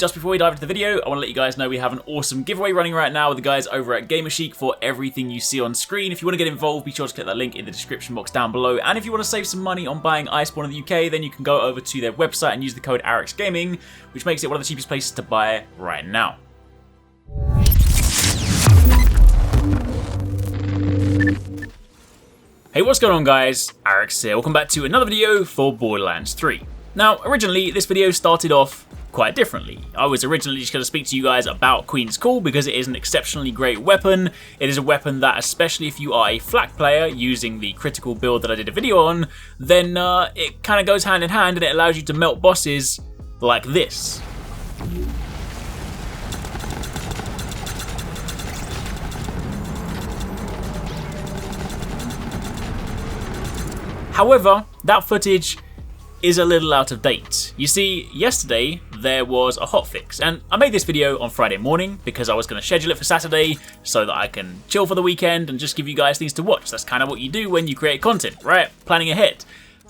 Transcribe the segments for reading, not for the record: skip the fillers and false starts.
just before we dive into the video, I want to let you guys know we have an awesome giveaway running right now with the guys over at Gamerchic for everything you see on screen. If you want to get involved, be sure to click that link in the description box down below. And if you want to save some money on buying Iceborne in the UK, then you can go over to their website and use the code Arekkz Gaming, which makes it one of the cheapest places to buy right now. Hey, what's going on guys? Arekkz here. Welcome back to another video for Borderlands 3. Now, originally this video started off quite differently. I was originally just going to speak to you guys about Queen's Call because it is an exceptionally great weapon. It is a weapon that, especially if you are a flak player using the critical build that I did a video on, then it kind of goes hand in hand and it allows you to melt bosses like this. However, that footage is a little out of date. You see, yesterday there was a hotfix, and I made this video on Friday morning because I was going to schedule it for Saturday so that I can chill for the weekend and just give you guys things to watch. That's kind of what you do when you create content, right? Planning ahead.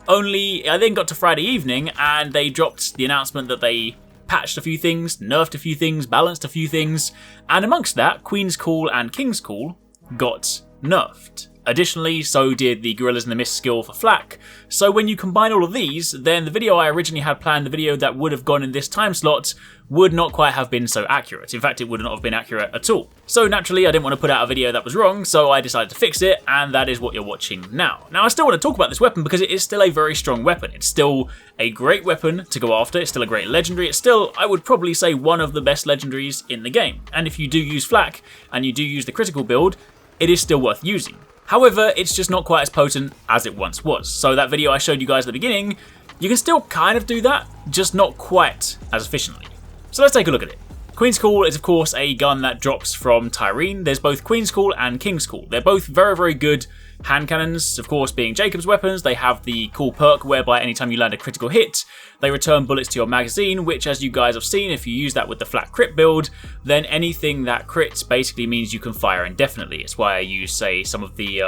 Only, I then got to Friday evening and they dropped the announcement that they patched a few things, nerfed a few things, balanced a few things, and amongst that, Queen's Call and King's Call got nerfed. Additionally, so did the Gorillas in the Mist skill for flak. So when you combine all of these, then the video I originally had planned, the video that would have gone in this time slot, would not quite have been so accurate. In fact, it would not have been accurate at all. So naturally, I didn't want to put out a video that was wrong, so I decided to fix it, and that is what you're watching now. Now, I still want to talk about this weapon because it is still a very strong weapon. It's still a great weapon to go after. It's still a great legendary. It's still, I would probably say, one of the best legendaries in the game. And if you do use flak, and you do use the critical build, it is still worth using. However, it's just not quite as potent as it once was. So that video I showed you guys at the beginning, you can still kind of do that, just not quite as efficiently. So let's take a look at it. Queen's Call is of course a gun that drops from Tyreen. There's both Queen's Call and King's Call. They're both very, very good hand cannons. Of course, being Jacob's weapons, they have the cool perk whereby anytime you land a critical hit, they return bullets to your magazine, which as you guys have seen, if you use that with the flat crit build, then anything that crits basically means you can fire indefinitely. It's why I use, say, some of the,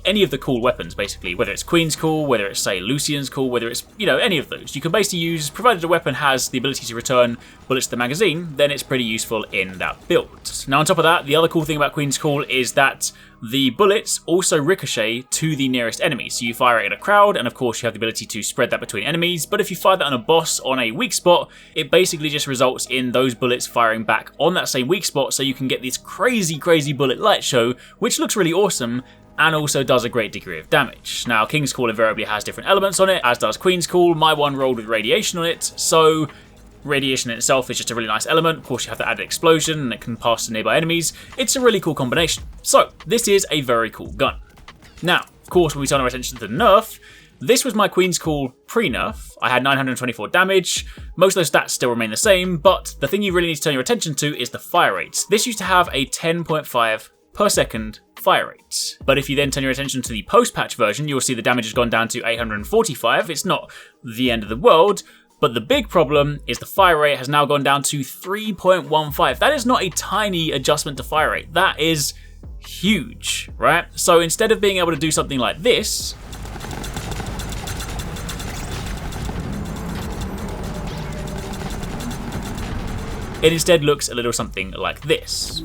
any of the cool weapons basically, whether it's Queen's Call, whether it's, say, Lucian's Call, whether it's, any of those. You can basically use, provided the weapon has the ability to return bullets to the magazine, then it's pretty useful in that build. Now on top of that, the other cool thing about Queen's Call is that the bullets also ricochet to the nearest enemy. So you fire it at a crowd, and of course you have the ability to spread that between enemies, but if you fire that on a boss on a weak spot, it basically just results in those bullets firing back on that same weak spot, so you can get this crazy, crazy bullet light show, which looks really awesome, and also does a great degree of damage. Now, King's Call invariably has different elements on it, as does Queen's Call. My one rolled with radiation on it, so radiation in itself is just a really nice element. Of course, you have the added explosion and it can pass to nearby enemies. It's a really cool combination. So, this is a very cool gun. Now, of course, when we turn our attention to the nerf, this was my Queen's Call pre-nerf. I had 924 damage. Most of those stats still remain the same, but the thing you really need to turn your attention to is the fire rates. This used to have a 10.5 per second fire rate. But if you then turn your attention to the post-patch version, you'll see the damage has gone down to 845. It's not the end of the world, but the big problem is the fire rate has now gone down to 3.15. That is not a tiny adjustment to fire rate. That is huge, right? So instead of being able to do something like this, it instead looks a little something like this.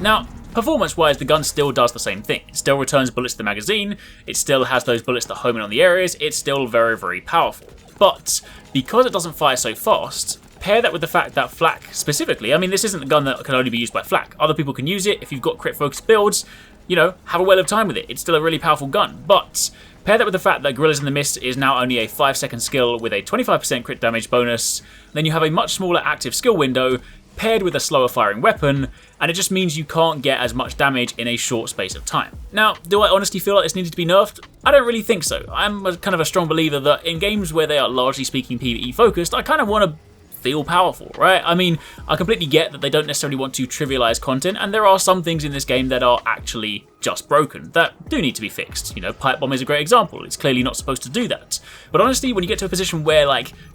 Now, performance-wise, the gun still does the same thing. It still returns bullets to the magazine, it still has those bullets that home in on the areas, it's still very, very powerful. But, because it doesn't fire so fast, pair that with the fact that flak specifically, I mean, this isn't a gun that can only be used by flak. Other people can use it. If you've got crit-focused builds, have a whale of time with it. It's still a really powerful gun. But pair that with the fact that Gorillas in the Mist is now only a 5-second skill with a 25% crit damage bonus, then you have a much smaller active skill window, paired with a slower firing weapon, and it just means you can't get as much damage in a short space of time. Now, do I honestly feel like this needed to be nerfed? I don't really think so. I'm kind of a strong believer that in games where they are largely speaking PvE focused, I kind of want to feel powerful, right? I mean, I completely get that they don't necessarily want to trivialize content, and there are some things in this game that are actually just broken, that do need to be fixed. Pipe Bomb is a great example. It's clearly not supposed to do that. But honestly, when you get to a position where,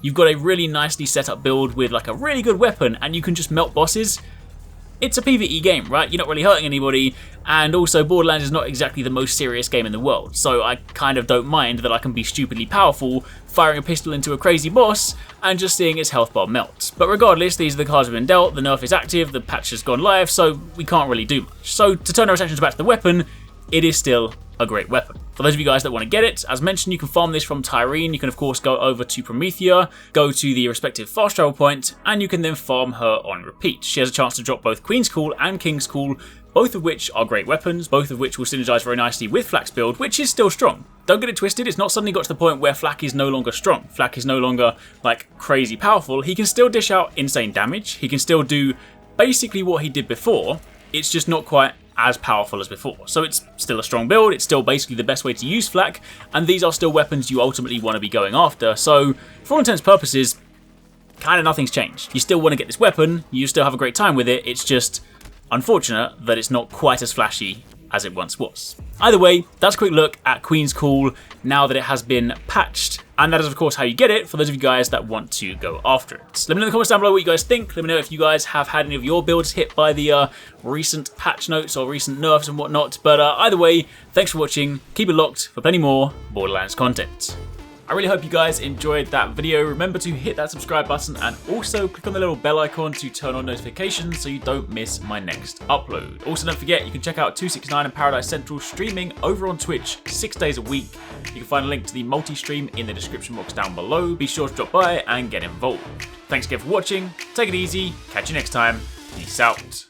you've got a really nicely set up build with, a really good weapon, and you can just melt bosses, it's a PvE game, right? You're not really hurting anybody, and also Borderlands is not exactly the most serious game in the world, so I kind of don't mind that I can be stupidly powerful, firing a pistol into a crazy boss, and just seeing its health bar melt. But regardless, these are the cards we've been dealt, the nerf is active, the patch has gone live, so we can't really do much. So to turn our attention back to the weapon, it is still a great weapon. For those of you guys that want to get it, as mentioned, you can farm this from Tyrene. You can of course go over to Promethea, go to the respective fast travel point, and you can then farm her on repeat. She has a chance to drop both Queen's Call and King's Call, both of which are great weapons, both of which will synergize very nicely with Flak's build, which is still strong. Don't get it twisted, it's not suddenly got to the point where Flak is no longer strong. Flak is no longer like crazy powerful. He can still dish out insane damage. He can still do basically what he did before. It's just not quite as powerful as before. So it's still a strong build, it's still basically the best way to use Flak, and these are still weapons you ultimately want to be going after. So for all intents and purposes, kind of nothing's changed. You still want to get this weapon, you still have a great time with it, it's just unfortunate that it's not quite as flashy as it once was. Either way, that's a quick look at Queen's Call now that it has been patched, and that is of course how you get it for those of you guys that want to go after it. Let me know in the comments down below what you guys think. Let me know if you guys have had any of your builds hit by the recent patch notes or recent nerfs and whatnot, but either way, thanks for watching, keep it locked for plenty more Borderlands content. I really hope you guys enjoyed that video. Remember to hit that subscribe button and also click on the little bell icon to turn on notifications so you don't miss my next upload. Also, don't forget, you can check out 269 and Paradise Central streaming over on Twitch 6 days a week. You can find a link to the multi-stream in the description box down below. Be sure to drop by and get involved. Thanks again for watching. Take it easy. Catch you next time. Peace out.